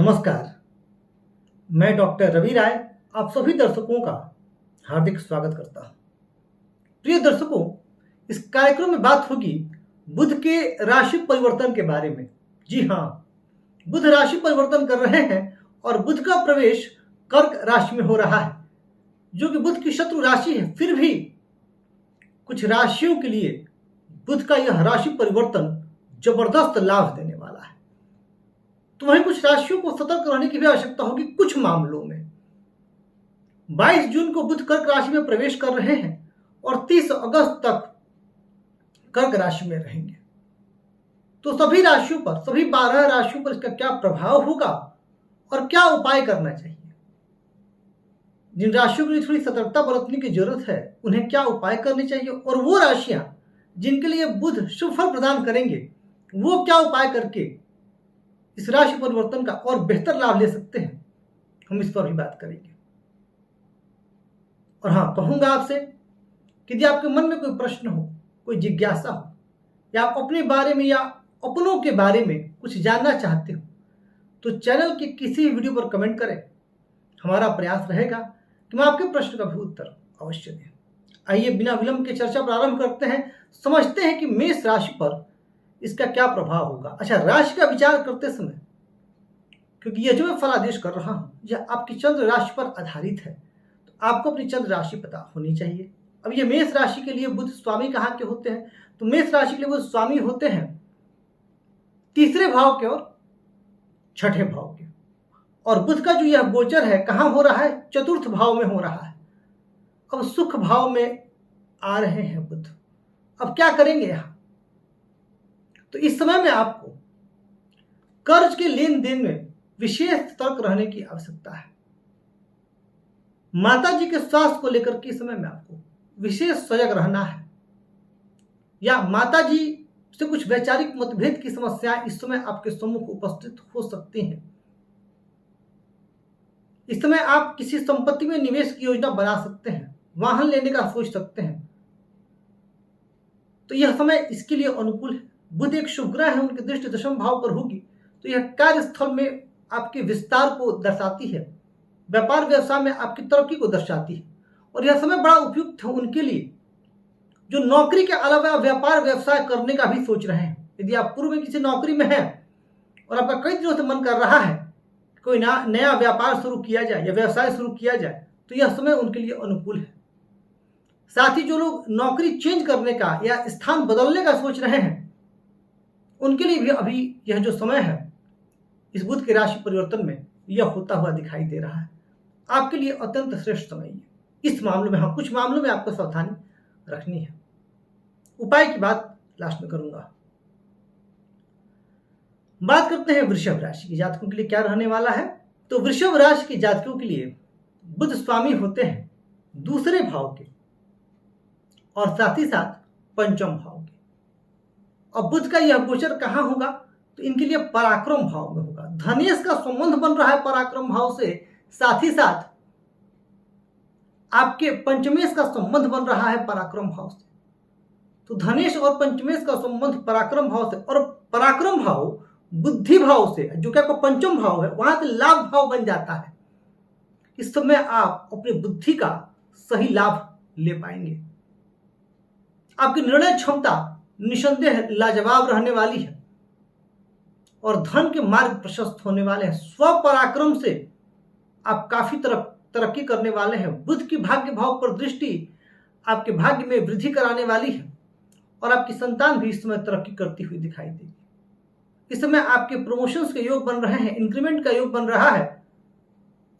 नमस्कार। मैं डॉक्टर रवि राय आप सभी दर्शकों का हार्दिक स्वागत करता हूं। प्रिय दर्शकों, इस कार्यक्रम में बात होगी बुध के राशि परिवर्तन के बारे में। जी हाँ, बुध राशि परिवर्तन कर रहे हैं और बुध का प्रवेश कर्क राशि में हो रहा है, जो कि बुध की शत्रु राशि है। फिर भी कुछ राशियों के लिए बुध का यह राशि परिवर्तन जबरदस्त लाभ देने वाला है। तो वहीं कुछ राशियों को सतर्क रहने की भी आवश्यकता होगी। कुछ मामलों में 22 जून को बुध कर्क राशि में प्रवेश कर रहे हैं और 30 अगस्त तक कर्क राशि में रहेंगे। तो सभी राशियों पर, सभी 12 राशियों पर इसका क्या प्रभाव होगा और क्या उपाय करना चाहिए, जिन राशियों के लिए थोड़ी सतर्कता बरतने की जरूरत है उन्हें क्या उपाय करने चाहिए, और वो राशियां जिनके लिए बुध शुभ फल प्रदान करेंगे वो क्या उपाय करके इस राशि परिवर्तन का और बेहतर लाभ ले सकते हैं, हम इस पर भी बात करेंगे। और हाँ, कहूंगा आपसे कि यदि आपके मन में कोई प्रश्न हो, कोई जिज्ञासा हो, या आप अपने बारे में या अपनों के बारे में कुछ जानना चाहते हो, तो चैनल के किसी वीडियो पर कमेंट करें। हमारा प्रयास रहेगा कि मैं आपके प्रश्न का भी उत्तर अवश्य दें। आइए बिना विलंब के चर्चा प्रारंभ करते हैं। समझते हैं कि मेष राशि पर इसका क्या प्रभाव होगा। अच्छा, राशि का विचार करते समय, क्योंकि यह जो मैं फलादेश कर रहा हूं यह आपकी चंद्र राशि पर आधारित है, तो आपको अपनी चंद्र राशि पता होनी चाहिए। अब ये मेष राशि के लिए बुध स्वामी कहाँ के होते हैं, तो मेष राशि के लिए बुध स्वामी होते हैं तीसरे भाव के और छठे भाव के। और बुध का जो यह गोचर है कहाँ हो रहा है, चतुर्थ भाव में हो रहा है। अब सुख भाव में आ रहे हैं बुध। अब क्या करेंगे यहां, तो इस समय में आपको कर्ज के लेन देन में विशेष सतर्क रहने की आवश्यकता है। माता जी के स्वास्थ्य को लेकर के इस समय में आपको विशेष सजग रहना है, या माता जी से कुछ वैचारिक मतभेद की समस्याएं इस समय आपके सम्मुख उपस्थित हो सकती हैं। इस समय आप किसी संपत्ति में निवेश की योजना बना सकते हैं, वाहन लेने का सोच सकते हैं, तो यह समय इसके लिए अनुकूल है। बुध एक शुभ ग्रह है, उनकी दृष्टि दशम भाव पर होगी, तो यह कार्यस्थल में आपके विस्तार को दर्शाती है, व्यापार व्यवसाय में आपकी तरक्की को दर्शाती है। और यह समय बड़ा उपयुक्त है उनके लिए जो नौकरी के अलावा व्यापार व्यवसाय करने का भी सोच रहे हैं। यदि आप पूर्व में किसी नौकरी में हैं और आपका कई दिनों से मन कर रहा है कोई नया व्यापार शुरू किया जाए या व्यवसाय शुरू किया जाए, तो यह समय उनके लिए अनुकूल है। साथ ही जो लोग नौकरी चेंज करने का या स्थान बदलने का सोच रहे हैं उनके लिए भी अभी यह जो समय है इस बुध के राशि परिवर्तन में यह होता हुआ दिखाई दे रहा है। आपके लिए अत्यंत श्रेष्ठ समय है इस मामले में। हाँ, कुछ मामलों में आपको सावधानी रखनी है। उपाय की बात लास्ट में करूंगा। बात करते हैं वृषभ राशि के जातकों के लिए क्या रहने वाला है। तो वृषभ राशि के जातकों के लिए बुध स्वामी होते हैं दूसरे भाव के और साथ ही साथ पंचम भाव के। और बुध का यह गोचर कहां होगा, तो इनके लिए पराक्रम भाव में होगा। धनेश का संबंध बन रहा है पराक्रम भाव से, साथ ही साथ आपके पंचमेश का संबंध बन रहा है पराक्रम भाव से। तो धनेश और पंचमेश का संबंध पराक्रम भाव से, और पराक्रम भाव बुद्धि भाव से जो कि आपका पंचम भाव है वहां से लाभ भाव बन जाता है। इस समय आप अपनी बुद्धि का सही लाभ ले पाएंगे। आपकी निर्णय क्षमता निसंदेह लाजवाब रहने वाली है और धन के मार्ग प्रशस्त होने वाले हैं। स्वपराक्रम से आप काफी तरक्की करने वाले हैं। बुध की भाग्य भाव पर दृष्टि आपके भाग्य में वृद्धि कराने वाली है और आपकी संतान भी इस समय तरक्की करती हुई दिखाई देगी। इस समय आपके प्रमोशंस के योग बन रहे हैं, इंक्रीमेंट का योग बन रहा है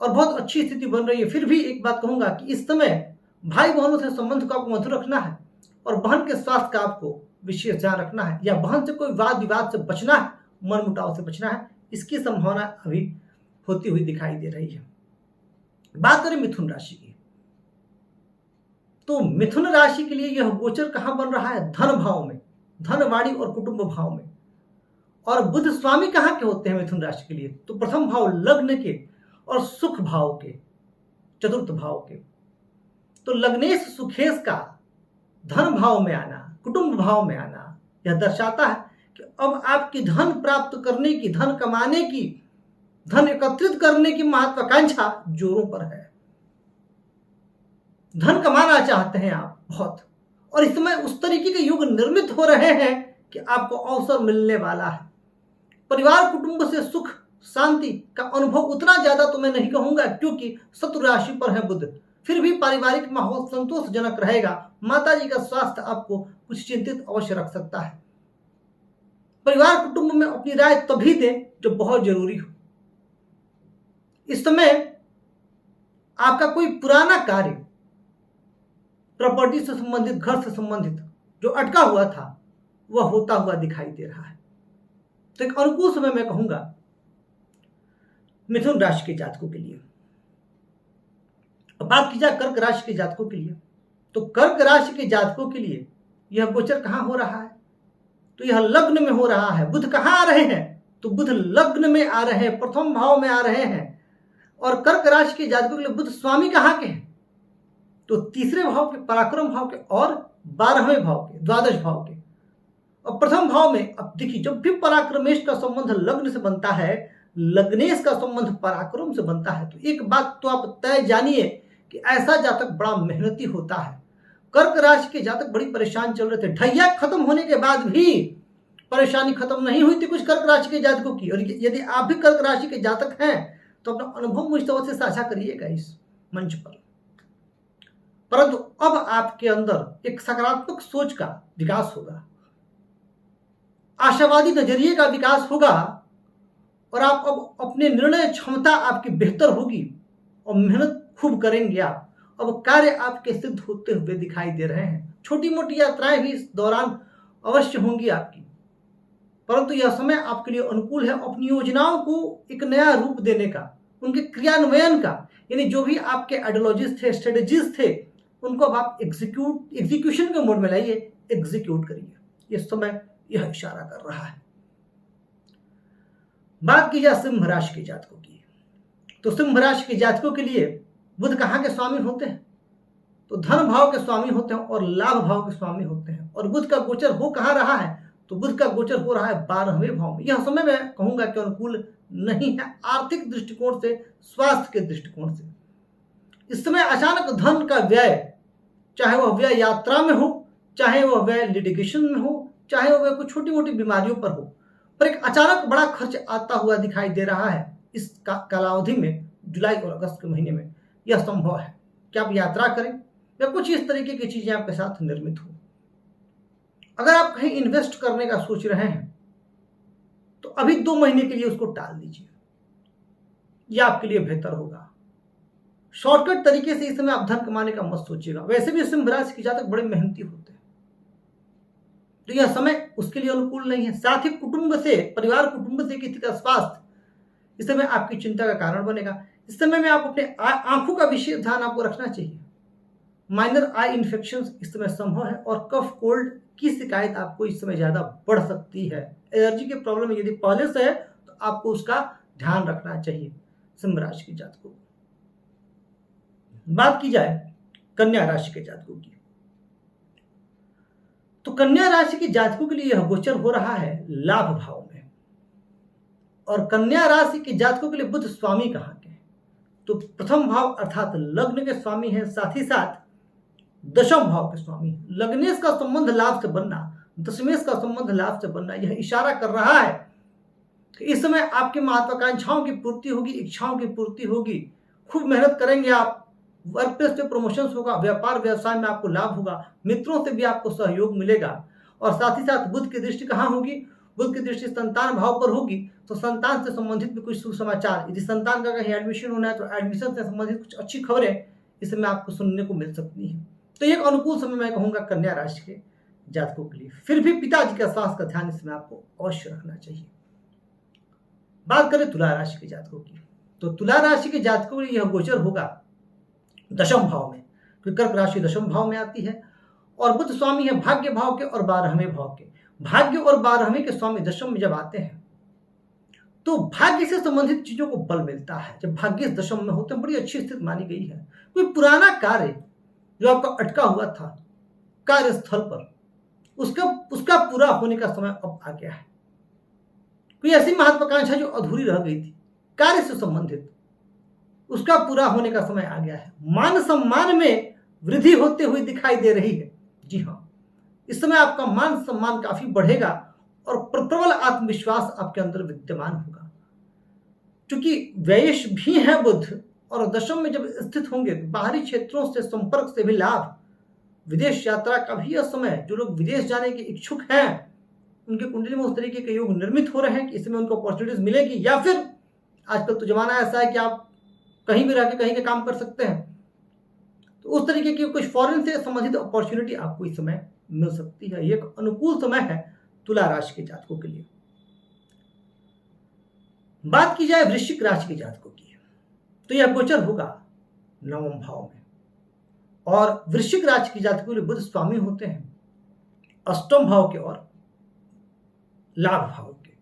और बहुत अच्छी स्थिति बन रही है। फिर भी एक बात कहूंगा कि इस समय भाई बहनों से संबंध को आपको मधुर रखना है और बहन के स्वास्थ्य का आपको विशेष ध्यान रखना है, या बहन से कोई वाद विवाद से बचना है, मन मुटाव से बचना है। इसकी संभावना अभी होती हुई दिखाई दे रही है। बात करें मिथुन राशि की, तो मिथुन राशि के लिए यह गोचर कहां बन रहा है, धन भाव में, धनवाड़ी और कुटुंब भाव में। और बुध स्वामी कहां के होते हैं मिथुन राशि के लिए, तो प्रथम भाव लग्न के और सुख भाव के, चतुर्थ भाव के। तो लग्नेश सुखेश का धन भाव में आना, कुटुंब भाव में आना, यह दर्शाता है कि अब आपकी धन प्राप्त करने की, धन कमाने की धन एकत्रित करने की महत्वाकांक्षा जोरों पर है। धन कमाना चाहते हैं आप बहुत, और इस समय उस तरीके के युग निर्मित हो रहे हैं कि आपको अवसर मिलने वाला है। परिवार कुटुंब से सुख शांति का अनुभव उतना ज्यादा तो मैं नहीं कहूंगा, क्योंकि शत्रु राशि पर है बुध, फिर भी पारिवारिक माहौल संतोषजनक रहेगा। माता जी का स्वास्थ्य आपको कुछ चिंतित अवश्य रख सकता है। परिवार कुटुंब में अपनी राय तभी दें जब बहुत जरूरी हो। इस समय आपका कोई पुराना कार्य, प्रॉपर्टी से संबंधित, घर से संबंधित जो अटका हुआ था वह होता हुआ दिखाई दे रहा है। तो एक अनुकूल समय मैं कहूंगा मिथुन राशि के जातकों के लिए। अब बात की जाए कर्क राशि के जातकों के लिए, तो कर्क राशि के जातकों के लिए यह गोचर कहां हो रहा है? तो यह लग्न में हो रहा है। बुध कहां आ रहे हैं? तो बुध लग्न में आ रहे हैं, प्रथम भाव में आ रहे हैं। और कर्क राशि के जातकों के लिए बुध स्वामी कहां के हैं? तो तीसरे भाव के, पराक्रम भाव के और 12वें भाव के, द्वादश भाव के। और प्रथम भाव में अब देखिए, जब भी पराक्रमेश का संबंध लग्न से बनता है, लग्नेश का संबंध पराक्रम से बनता है, तो एक बात तो आप तय जानिए कि ऐसा जातक बड़ा मेहनती होता है। कर्क राशि के जातक बड़ी परेशान चल रहे थे, ढैया खत्म होने के बाद भी परेशानी खत्म नहीं हुई थी कुछ कर्क राशि के जातकों की। और यदि आप भी कर्क राशि के जातक हैं तो अपना अनुभव मुझ तरह से साझा करिएगा इस मंच पर। परंतु अब आपके अंदर एक सकारात्मक सोच का विकास होगा, आशावादी नजरिए का विकास होगा, और आप अब अपने निर्णय क्षमता आपकी बेहतर होगी और मेहनत खूब करेंगे आप। अब कार्य आपके सिद्ध होते हुए दिखाई दे रहे हैं। छोटी मोटी यात्राएं भी इस दौरान अवश्य होंगी आपकी, परंतु यह समय आपके लिए अनुकूल है अपनी योजनाओं को एक नया रूप देने का, उनके क्रियान्वयन का। यानी जो भी आपके आइडियोलॉजीज थे, स्ट्रेटेजीज थे, उनको अब आप एग्जीक्यूशन के मोड में लाइए, एग्जीक्यूट करिए। इस समय यह इशारा कर रहा है। बात की जाए सिंह राशि के जातकों की, तो सिंह राशि के जातकों के लिए बुध कहां के स्वामी होते हैं? तो धन भाव के स्वामी होते हैं और लाभ भाव के स्वामी होते हैं। और बुध का गोचर हो कहां रहा है? तो बुध का गोचर हो रहा है 12वें भाव में। यह समय मैं कहूंगा कि अनुकूल नहीं है आर्थिक दृष्टिकोण से, स्वास्थ्य के दृष्टिकोण से। इस समय अचानक धन का व्यय, चाहे वह व्यय यात्रा में हो, चाहे वह व्यय लिटिगेशन में हो, चाहे वह व्यय कुछ छोटी मोटी बीमारियों पर हो, पर एक अचानक बड़ा खर्च आता हुआ दिखाई दे रहा है इस कालावधि में। जुलाई और अगस्त के महीने में यह संभव है कि आप यात्रा करें या कुछ इस तरीके की चीजें आपके साथ निर्मित हो। अगर आप कहीं इन्वेस्ट करने का सोच रहे हैं तो अभी 2 महीने के लिए उसको टाल दीजिए, यह आपके लिए बेहतर होगा। शॉर्टकट तरीके से इस समय आप धन कमाने का मत सोचिएगा। वैसे भी सिंह राशि के जातक बड़े मेहनती होते हैं, तो यह समय उसके लिए अनुकूल नहीं है। साथ ही कुटुंब से, परिवार कुटुंब से किसी का स्वास्थ्य इस समय आपकी चिंता का कारण बनेगा। इस समय में आप अपने आंखों का विशेष ध्यान आपको रखना चाहिए। माइनर आई इन्फेक्शन इस समय संभव है, और कफ कोल्ड की शिकायत आपको इस समय ज्यादा बढ़ सकती है। एलर्जी के प्रॉब्लम यदि पहले से है तो आपको उसका ध्यान रखना चाहिए सिंह राशि के जातकों को। बात की जाए कन्या राशि के जातकों की, तो कन्या राशि के जातकों के लिए यह गोचर हो रहा है लाभ भाव में। और कन्या राशि के जातकों के लिए बुध स्वामी कहां के? तो प्रथम भाव अर्थात लग्न के स्वामी है, साथ ही साथ दशम भाव के स्वामी। लग्नेश का संबंध लाभ से बनना, दशमेश का संबंध लाभ से बनना, यह इशारा कर रहा है कि इस समय आपकी महत्वाकांक्षाओं की पूर्ति होगी, इच्छाओं की पूर्ति होगी। खूब मेहनत करेंगे आप, वर्क प्लेस पे प्रमोशन होगा, व्यापार व्यवसाय में आपको लाभ होगा, मित्रों से भी आपको सहयोग मिलेगा। और साथ ही साथ बुध की दृष्टि कहां होगी? बुध की दृष्टि संतान भाव पर होगी, तो संतान से संबंधित भी कुछ सुसमाचार, यदि संतान का कहीं एडमिशन होना है तो एडमिशन से संबंधित कुछ अच्छी खबरें इस समय आपको सुनने को मिल सकती है। तो एक अनुकूल समय मैं कहूंगा कन्या राशि के जातकों के लिए। फिर भी पिताजी का स्वास्थ्य का ध्यान इसमें आपको अवश्य रखना चाहिए। बात करें तुला राशि के जातकों की, तो तुला राशि के जातकों के लिए यह गोचर होगा दशम भाव में, क्योंकि कर्क राशि दशम भाव में आती है और बुध स्वामी है भाग्य भाव के और 12वें भाव के। भाग्य और 12वें के स्वामी दशम में जब आते हैं तो भाग्य से संबंधित चीजों को बल मिलता है। जब भाग्य दशम में होते हैं बड़ी अच्छी स्थिति मानी गई है। कोई पुराना कार्य जो आपका अटका हुआ था कार्यस्थल पर, उसका पूरा होने का समय अब आ गया है। कोई ऐसी महत्वाकांक्षा जो अधूरी रह गई थी कार्य से संबंधित उसका पूरा होने का समय आ गया है। मान सम्मान में वृद्धि होते हुए दिखाई दे रही है। जी हाँ, इस समय आपका मान सम्मान काफी बढ़ेगा और प्रबल आत्मविश्वास आपके अंदर विद्यमान होगा। क्योंकि व्ययश भी है बुध और दशम में जब स्थित होंगे तो बाहरी क्षेत्रों से संपर्क से भी लाभ, विदेश यात्रा का भी यह समय, जो लोग विदेश जाने के इच्छुक हैं उनके कुंडली में उस तरीके के योग निर्मित हो रहे हैं कि इसमें उनको अपॉर्चुनिटीज मिलेगी। या फिर आजकल तो जमाना ऐसा है कि आप कहीं भी रह के कहीं के काम कर सकते हैं, तो उस तरीके की कुछ फॉरेन से संबंधित अपॉर्चुनिटी आपको इस समय मिल सकती है। ये एक अनुकूल समय है तुला राशि के जातकों के लिए। बात की जाए वृश्चिक राशि के जातकों की, तो यह गोचर होगा नवम भाव में, और वृश्चिक राशि के जातकों के लिए बुध स्वामी होते हैं अष्टम भाव के और लाभ भाव के।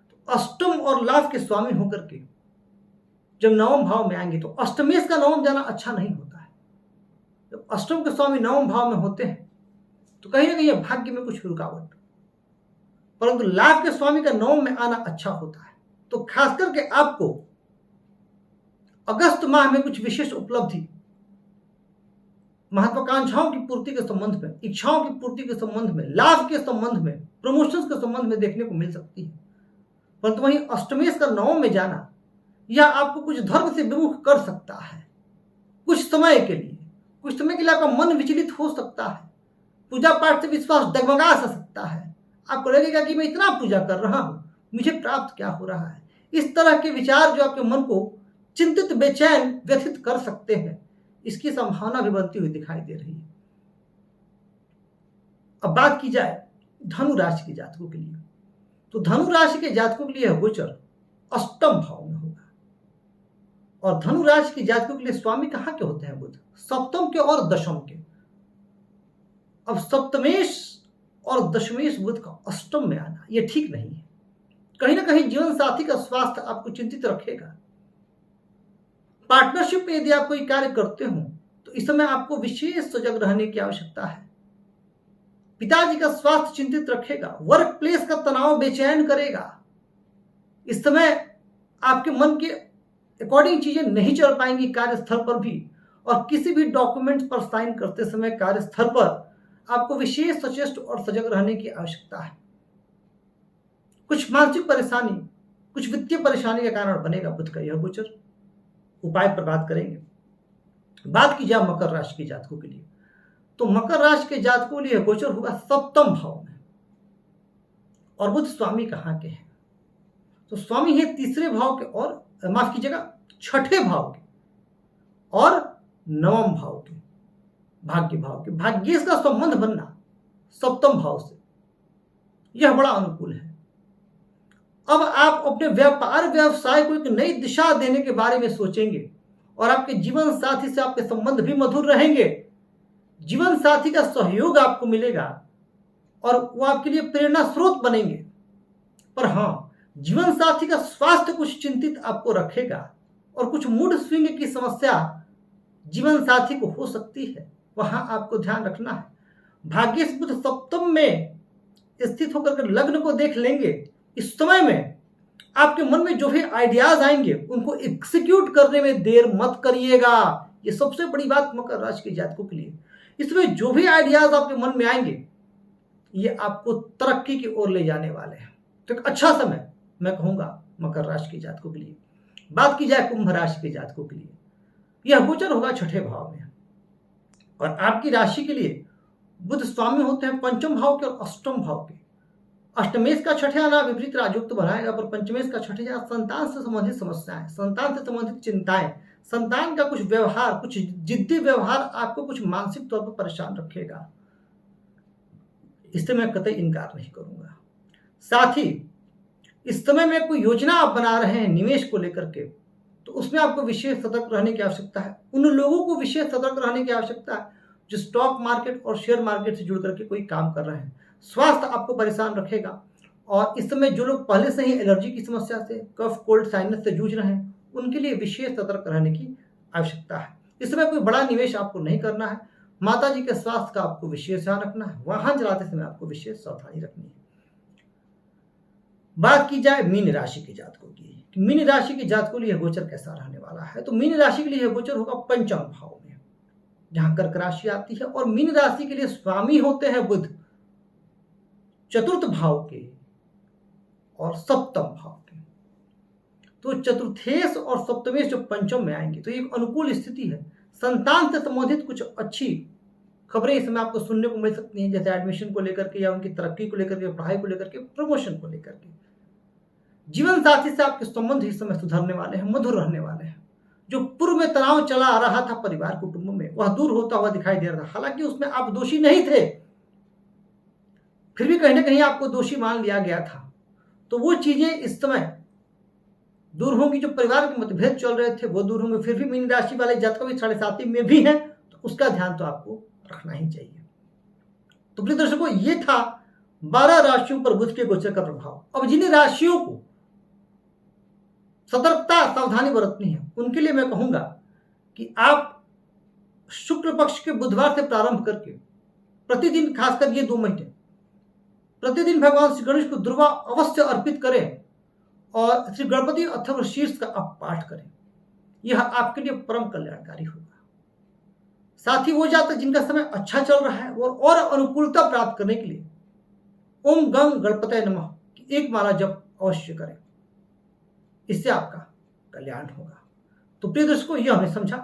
तो अष्टम और लाभ के स्वामी होकर के जब नवम भाव में आएंगे तो अष्टमेश का नवम जाना अच्छा नहीं होता है। जब अष्टम के स्वामी नवम भाव में होते हैं तो कहीं ना कहीं भाग्य में कुछ रुकावट, परंतु लाभ के स्वामी का नवम में आना अच्छा होता है। तो खास करके आपको अगस्त माह में कुछ विशेष उपलब्धि, महत्वाकांक्षाओं की पूर्ति के संबंध में, इच्छाओं की पूर्ति के संबंध में, लाभ के संबंध में, प्रमोशंस के संबंध में देखने को मिल सकती है। परंतु वहीं अष्टमेश का नवम में जाना यह आपको कुछ धर्म से विमुख कर सकता है कुछ समय के लिए। कुछ समय के लिए आपका मन विचलित हो सकता है, पूजा पाठ से विश्वास डगमगा सकता है। आपको लगेगा कि मैं इतना पूजा कर रहा हूं, मुझे प्राप्त क्या हो रहा है। इस तरह के विचार जो आपके मन को चिंतित, बेचैन, व्यथित कर सकते हैं, इसकी संभावना भी बनती हुई दिखाई दे रही है। अब बात की जाए धनु राशि के जातकों के लिए, तो धनु राशि के जातकों के लिए गोचर अष्टम भाव में होगा। और धनु राशि के जातकों के लिए स्वामी कहां के होते हैं? बुध, सप्तम के और दशम के। अब सप्तमेश और दशमेश बुध का अष्टम में आना यह ठीक नहीं है। कहीं ना कहीं जीवन साथी का स्वास्थ्य आपको चिंतित रखेगा। पार्टनरशिप में यदि आप कोई कार्य करते हो तो इस समय आपको विशेष सजग रहने की आवश्यकता है। पिताजी का स्वास्थ्य चिंतित रखेगा। वर्क प्लेस का तनाव बेचैन करेगा। इस समय आपके मन के अकॉर्डिंग चीजें नहीं चल पाएंगी कार्यस्थल पर भी, और किसी भी डॉक्यूमेंट्स पर साइन करते समय कार्यस्थल पर आपको विशेष सचेष्ट और सजग रहने की आवश्यकता है। कुछ मानसिक परेशानी, कुछ वित्तीय परेशानी का कारण बनेगा बुध का यह गोचर। उपाय पर बात करेंगे। बात की जाए मकर राशि के जातकों के लिए, तो मकर राशि के जातकों के लिए गोचर होगा सप्तम भाव में, और बुध स्वामी कहां के हैं? तो स्वामी है तीसरे भाव के, और माफ कीजिएगा छठे भाव के और नवम भाव के, भाग्य भाव के। भाग्येश का संबंध बनना सप्तम भाव से यह बड़ा अनुकूल है। अब आप अपने व्यापार व्यवसाय को एक नई दिशा देने के बारे में सोचेंगे, और आपके जीवन साथी से आपके संबंध भी मधुर रहेंगे। जीवन साथी का सहयोग आपको मिलेगा और वो आपके लिए प्रेरणा स्रोत बनेंगे। पर हाँ, जीवन साथी का स्वास्थ्य कुछ चिंतित आपको रखेगा, और कुछ मूड स्विंग की समस्या जीवन साथी को हो सकती है, वहां आपको ध्यान रखना है। भाग्येश बुध सप्तम में स्थित होकर के लग्न को देख लेंगे। इस समय में आपके मन में जो भी आइडियाज आएंगे उनको एग्जीक्यूट करने में देर मत करिएगा। ये सबसे बड़ी बात मकर राशि के जातकों के लिए। इसमें जो भी आइडियाज आपके मन में आएंगे ये आपको तरक्की की ओर ले जाने वाले हैं। तो एक अच्छा समय मैं कहूंगा मकर राशि के जातकों के लिए। बात की जाए कुंभ राशि के जातकों के लिए, यह गोचर होगा छठे भाव में, और आपकी राशि के लिए बुध स्वामी होते हैं पंचम भाव के और अष्टम भाव के। अष्टमेश का छठे आना विपरीत राजयुक्त बनाएगा, पर पंचमेश का छठे जाना संतान से संबंधित समस्याएं, संतान से संबंधित चिंताएं, संतान का कुछ व्यवहार, कुछ जिद्दी व्यवहार आपको कुछ मानसिक तौर पर परेशान रखेगा। इससे मैं कतई इनकार नहीं करूंगा। साथ ही इस समय में कोई योजना आप बना रहे हैं निवेश को लेकर के, तो उसमें आपको विशेष सतर्क रहने की आवश्यकता है। उन लोगों को विशेष सतर्क रहने की आवश्यकता है जो स्टॉक मार्केट और शेयर मार्केट से जुड़ करके कोई काम कर रहे हैं। स्वास्थ्य आपको परेशान रखेगा, और इस समय जो लोग पहले से ही एलर्जी की समस्या से, कफ, कोल्ड, साइनस से जूझ रहे हैं, उनके लिए विशेष सतर्क रहने की आवश्यकता है। इस समय कोई बड़ा निवेश आपको नहीं करना है। माता जी के स्वास्थ्य का आपको विशेष ध्यान रखना है। वाहन चलाते समय आपको विशेष सावधानी रखनी है। बात की जाए मीन राशि के जातकों की, मीन राशि के जातकों के लिए गोचर कैसा रहने वाला है, तो मीन राशि के लिए गोचर होगा पंचम भाव में, जहां कर्क राशि आती है, और मीन राशि के लिए स्वामी होते हैं बुध, चतुर्थ भाव के और सप्तम भाव के। तो चतुर्थेश और सप्तमेश जो पंचम में आएंगे तो एक अनुकूल स्थिति है। संतान से संबंधित कुछ अच्छी खबरें इस समय आपको सुनने को मिल सकती हैं, जैसे एडमिशन को लेकर के, या उनकी तरक्की को लेकर के, पढ़ाई को लेकर के, प्रमोशन को लेकर के। जीवन साथी से आपके संबंध इस समय सुधरने वाले हैं, मधुर रहने वाले हैं। जो पूर्व में तनाव चला आ रहा था परिवार कुटुंब में, वह दूर होता हुआ दिखाई दे रहा था। हालांकि उसमें आप दोषी नहीं थे, फिर भी कहीं ना कहीं आपको दोषी मान लिया गया था। तो वो चीजें इस समय दूर होंगी। जो परिवार के मतभेद चल रहे थे वो दूर होंगे। फिर भी मीन राशि वाले जातक भी 7.5 में भी हैं, तो उसका ध्यान तो आपको रखना ही चाहिए। तो प्रिय दर्शकों, ये था 12 राशियों पर बुध के गोचर का प्रभाव। अब जिन राशियों को सतर्कता सावधानी बरतनी है, उनके लिए मैं कहूंगा कि आप शुक्ल पक्ष के बुधवार से प्रारंभ करके प्रतिदिन, खासकर ये 2 महीने, प्रतिदिन भगवान श्री गणेश को दुर्वा अवश्य अर्पित करें और श्री गणपति अथर्व शीर्ष का आप पाठ करें। यह आपके लिए परम कल्याणकारी होगा। साथ ही वो जातक जिनका समय अच्छा चल रहा है और अनुकूलता प्राप्त करने के लिए ओम गंग गणपतये नमः की एक माला जप अवश्य करें। इससे आपका कल्याण होगा। तो प्रिय दर्शकों, यह हमने समझा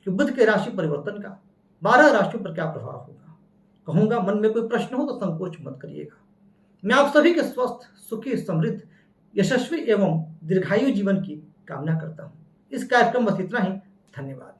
कि बुध के राशि परिवर्तन का 12 राशियों पर क्या प्रभाव होगा। कहूंगा, मन में कोई प्रश्न हो तो संकोच मत करिएगा। मैं आप सभी के स्वस्थ, सुखी, समृद्ध, यशस्वी एवं दीर्घायु जीवन की कामना करता हूं। इस कार्यक्रम में इतना ही। धन्यवाद।